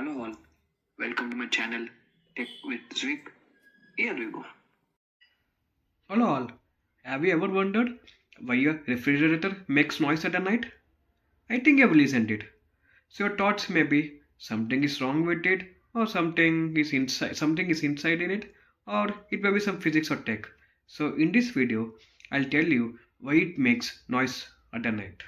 Hello all, welcome to my channel Tech with Zwik. Here we go. Hello all. Have you ever wondered why your refrigerator makes noise at night? I think you have listened it. So your thoughts may be something is wrong with it, or something is inside in it, or it may be some physics or tech. So in this video, I'll tell you why it makes noise at the night.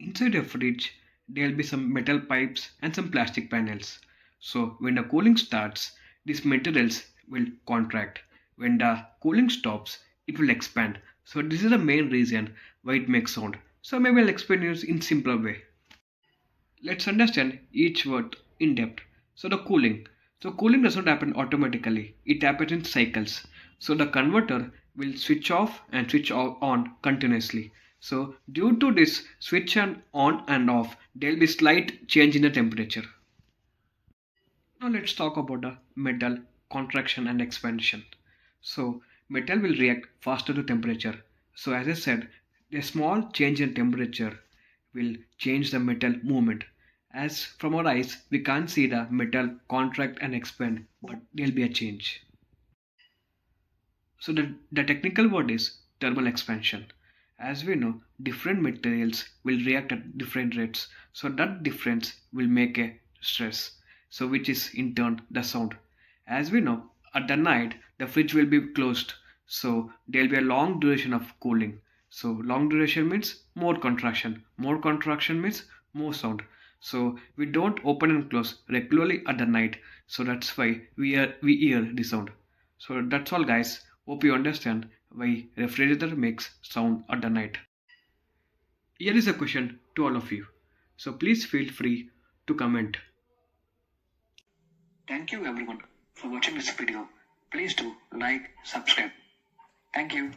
Inside a fridge, there'll be some metal pipes and some plastic panels. So when the cooling starts, these materials will contract. When the cooling stops, it will expand. So this is the main reason why it makes sound. So maybe I'll explain you in simpler way. Let's understand each word in depth. So the cooling. So cooling does not happen automatically. It happens in cycles. So the converter will switch off and on continuously. So due to this switch on and off, there will be slight change in the temperature. Now let's talk about the metal contraction and expansion. So metal will react faster to temperature. So as I said, a small change in temperature will change the metal movement. As from our eyes, we can't see the metal contract and expand, but there'll be a change. So the technical word is thermal expansion. As we know, different materials will react at different rates. So that difference will make a stress. So which is in turn the sound. As we know, at the night the fridge will be closed. So there will be a long duration of cooling. So long duration means more contraction. More contraction means more sound. So we don't open and close regularly at the night. So that's why we hear the sound. So that's all guys. Hope you understand why refrigerator makes sound at the night. Here is a question to all of you. So please feel free to comment. Thank you everyone for watching this video. Please do like, subscribe. Thank you.